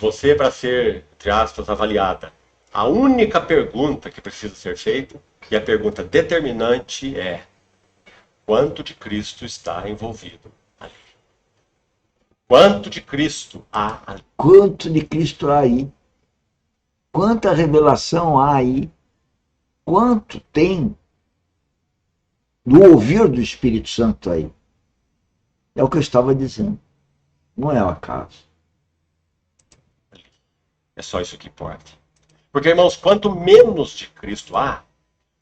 você para ser, entre aspas, avaliada. A única pergunta que precisa ser feita, e a pergunta determinante é: quanto de Cristo está envolvido ali? Quanto de Cristo há ali? Quanto de Cristo há aí? Quanta revelação há aí? Quanto tem do ouvir do Espírito Santo aí? É o que eu estava dizendo. Não é o acaso. É só isso que importa. Porque, irmãos, quanto menos de Cristo há,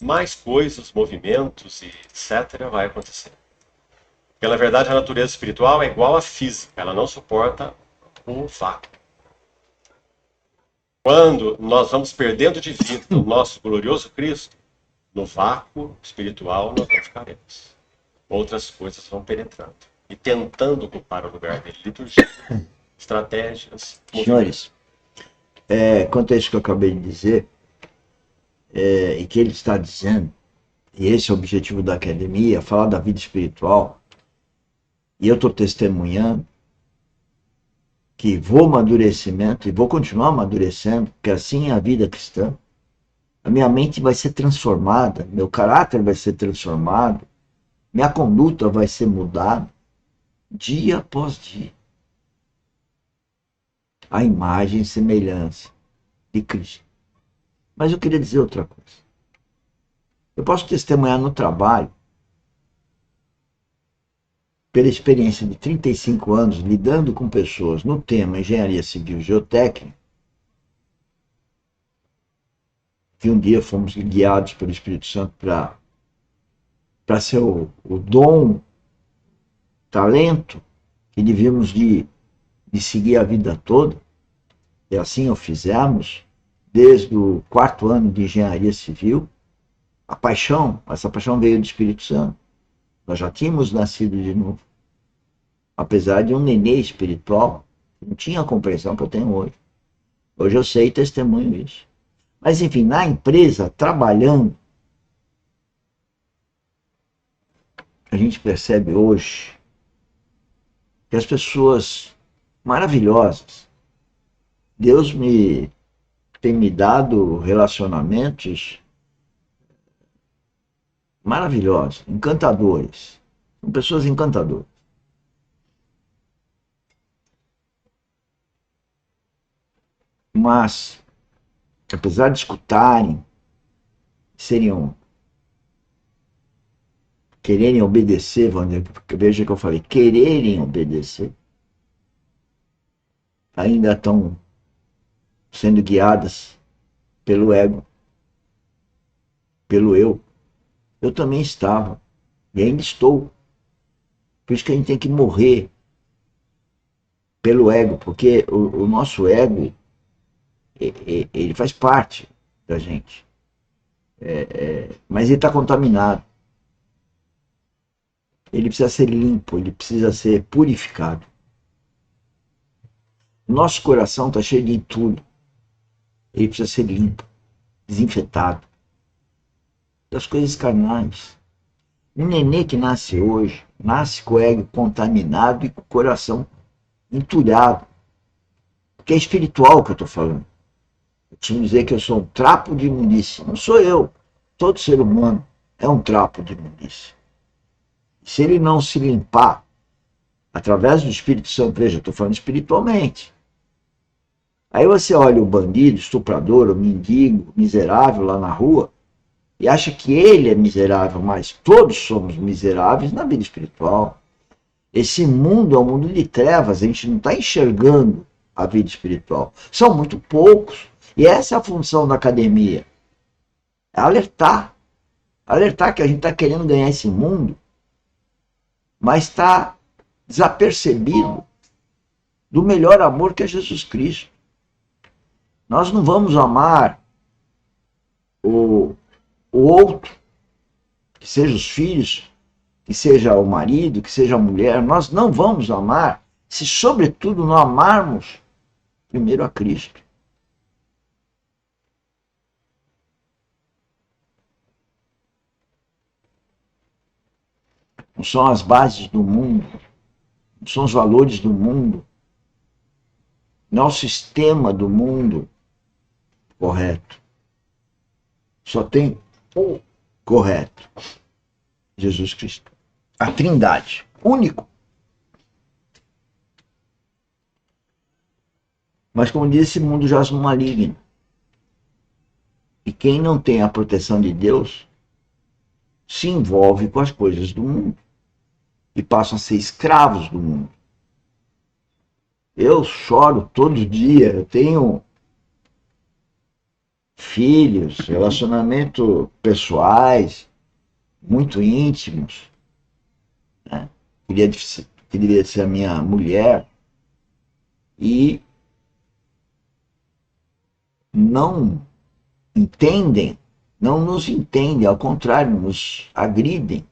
mais coisas, movimentos e etc. vai acontecer. Porque, na verdade, a natureza espiritual é igual à física, ela não suporta o vácuo. Quando nós vamos perdendo de vista o nosso glorioso Cristo, no vácuo espiritual nós não ficaremos. Outras coisas vão penetrando e tentando ocupar o lugar dele. Liturgia, estratégias, movimentos. Senhores, quanto a isso que eu acabei de dizer, e que ele está dizendo, e esse é o objetivo da academia, falar da vida espiritual, e eu estou testemunhando que vou amadurecimento e vou continuar amadurecendo, porque assim é a vida cristã. A minha mente vai ser transformada, meu caráter vai ser transformado, minha conduta vai ser mudada, dia após dia. A imagem e semelhança de Cristo. Mas eu queria dizer outra coisa. Eu posso testemunhar no trabalho, pela experiência de 35 anos lidando com pessoas no tema engenharia civil geotécnica, que um dia fomos guiados pelo Espírito Santo para ser o dom, talento que devíamos de seguir a vida toda, e assim o fizemos, desde o 4º ano de engenharia civil. Essa paixão veio do Espírito Santo. Nós já tínhamos nascido de novo. Apesar de um nenê espiritual, não tinha a compreensão que eu tenho hoje. Hoje eu sei e testemunho isso. Mas enfim, na empresa, trabalhando, a gente percebe hoje que as pessoas maravilhosas, Deus tem me dado relacionamentos maravilhosos, encantadores. São pessoas encantadoras. Mas, apesar de escutarem, quererem obedecer, veja que eu falei, quererem obedecer, ainda estão sendo guiadas pelo ego, pelo eu. Eu também estava, e ainda estou. Por isso que a gente tem que morrer pelo ego, porque o nosso ego, ele faz parte da gente. Mas ele está contaminado. Ele precisa ser limpo, ele precisa ser purificado. Nosso coração está cheio de entulho. Ele precisa ser limpo, desinfetado das coisas carnais. Um nenê que nasce hoje, nasce com o ego contaminado e com o coração entulhado. Porque é espiritual que eu estou falando. Eu costumo dizer que eu sou um trapo de imundície. Não sou eu. Todo ser humano é um trapo de imundície. Se ele não se limpar através do Espírito Santo, veja, eu estou falando espiritualmente. Aí você olha o bandido, estuprador, o mendigo, o miserável lá na rua e acha que ele é miserável, mas todos somos miseráveis na vida espiritual. Esse mundo é um mundo de trevas, a gente não está enxergando a vida espiritual. São muito poucos. E essa é a função da academia. É alertar. Alertar que a gente está querendo ganhar esse mundo, mas está desapercebido do melhor amor que é Jesus Cristo. Nós não vamos amar o outro, que seja os filhos, que seja o marido, que seja a mulher. Nós não vamos amar se, sobretudo, não amarmos primeiro a Cristo. Não são as bases do mundo, não são os valores do mundo, não é o sistema do mundo correto. Só tem o correto. Jesus Cristo. A Trindade. Único. Mas como disse, esse mundo jaz no maligno. E quem não tem a proteção de Deus se envolve com as coisas do mundo. E passam a ser escravos do mundo. Eu choro todo dia. Eu tenho filhos, relacionamentos pessoais, muito íntimos, né? Que deveria ser a minha mulher, e não entendem, não nos entendem, ao contrário, nos agridem.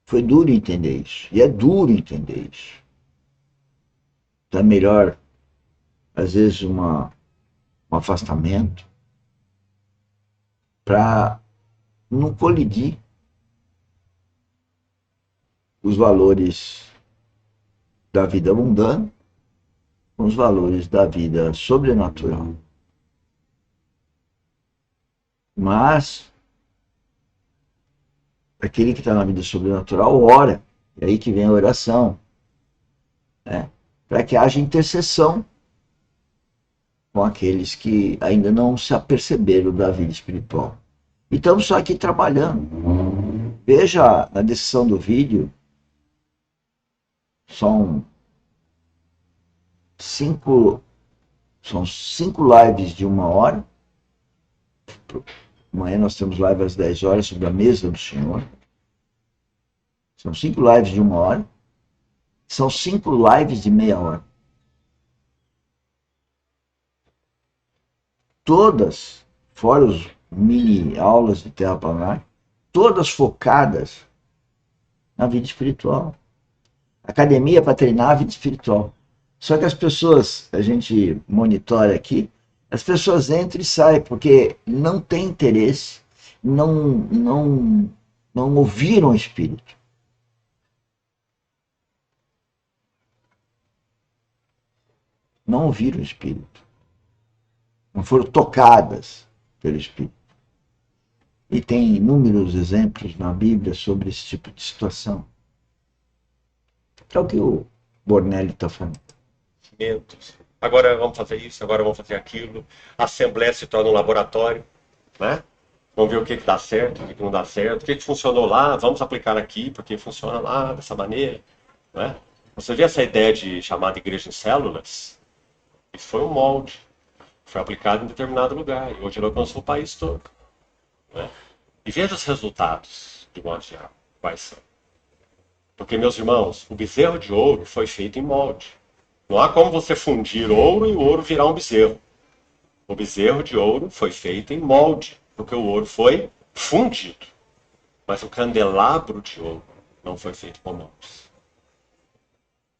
Foi duro entender isso, e é duro entender isso. Então é melhor, às vezes, um afastamento para não colidir os valores da vida mundana com os valores da vida sobrenatural. Mas aquele que está na vida sobrenatural ora, e aí que vem a oração, né? Para que haja intercessão com aqueles que ainda não se aperceberam da vida espiritual. E estamos só aqui trabalhando. Veja na descrição do vídeo, são cinco lives de 1 hora. Amanhã nós temos live às 10 horas sobre a mesa do Senhor. São 5 lives de 1 hora. São 5 lives de meia hora. Todas, fora os mini aulas de terraplanar, todas focadas na vida espiritual. Academia para treinar a vida espiritual. Só que as pessoas, a gente monitora aqui, as pessoas entram e saem porque não tem interesse, não ouviram o Espírito. Não ouviram o Espírito. Não foram tocadas pelo Espírito. E tem inúmeros exemplos na Bíblia sobre esse tipo de situação. É o que o Bornelli está falando. Agora vamos fazer isso, agora vamos fazer aquilo. A Assembleia se torna um laboratório, né? Vamos ver o que dá certo, o que não dá certo, o que funcionou lá, vamos aplicar aqui, porque funciona lá dessa maneira, né? Você vê essa ideia de chamada igreja em células? Isso foi um molde, foi aplicado em determinado lugar, e hoje ele alcançou o país todo, né? E veja os resultados, de modo geral, quais são. Porque, meus irmãos, o bezerro de ouro foi feito em molde. Não há como você fundir ouro e o ouro virar um bezerro. O bezerro de ouro foi feito em molde, porque o ouro foi fundido. Mas o candelabro de ouro não foi feito com moldes.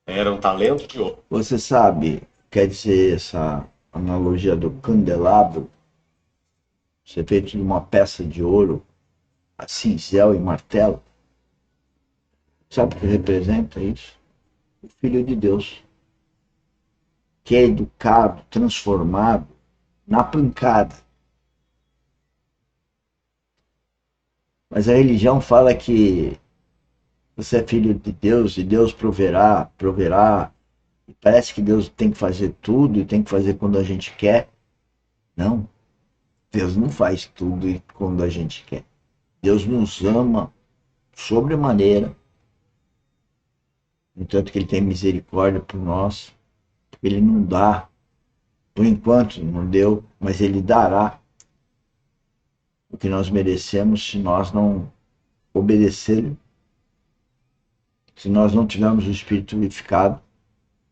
Era um talento de ouro. Você sabe, quer dizer, essa analogia do candelabro ser feito de uma peça de ouro, a cinzel e martelo? Sabe o que representa isso? O Filho de Deus, que é educado, transformado na pancada. Mas a religião fala que você é filho de Deus e Deus proverá. E parece que Deus tem que fazer tudo e tem que fazer quando a gente quer. Não, Deus não faz tudo quando a gente quer. Deus nos ama sobremaneira. No entanto que Ele tem misericórdia por nós. Ele não dá, por enquanto não deu, mas Ele dará o que nós merecemos se nós não obedecermos. Se nós não tivermos o Espírito vivificado,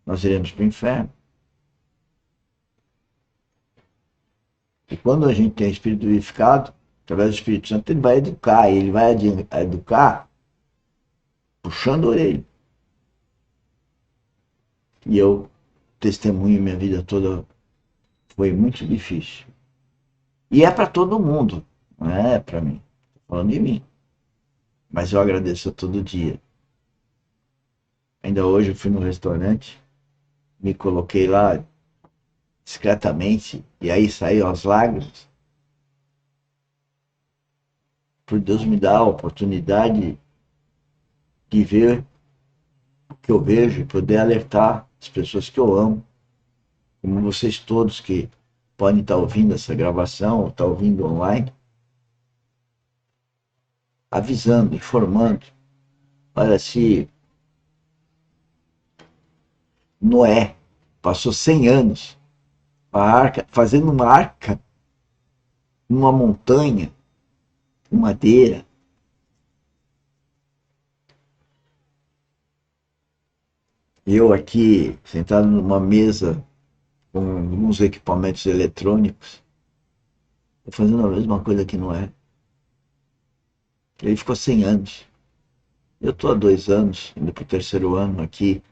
nós iremos para o inferno. E quando a gente tem o Espírito vivificado, através do Espírito Santo, ele vai educar. E ele vai educar puxando a orelha. E eu testemunho, minha vida toda foi muito difícil. E é para todo mundo, não é para mim. Estou falando de mim. Mas eu agradeço todo dia. Ainda hoje eu fui no restaurante me coloquei lá discretamente, e aí saíram as lágrimas, por Deus me dar a oportunidade de ver o que eu vejo e poder alertar as pessoas que eu amo, como vocês todos que podem estar ouvindo essa gravação ou estar ouvindo online, avisando, informando. Olha, se Noé passou 100 anos fazendo uma arca numa montanha, com madeira, eu aqui sentado numa mesa com alguns equipamentos eletrônicos, estou fazendo a mesma coisa que Noé. Ele ficou 100 anos. Eu estou há 2 anos, indo para o terceiro ano aqui,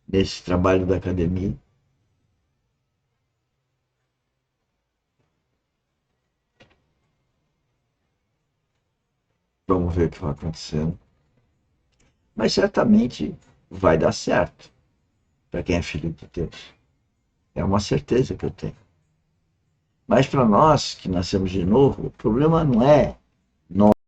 nesse trabalho da academia. Vamos ver o que vai acontecendo. Mas certamente vai dar certo para quem é filho de Deus. É uma certeza que eu tenho. Mas para nós que nascemos de novo, o problema não é nós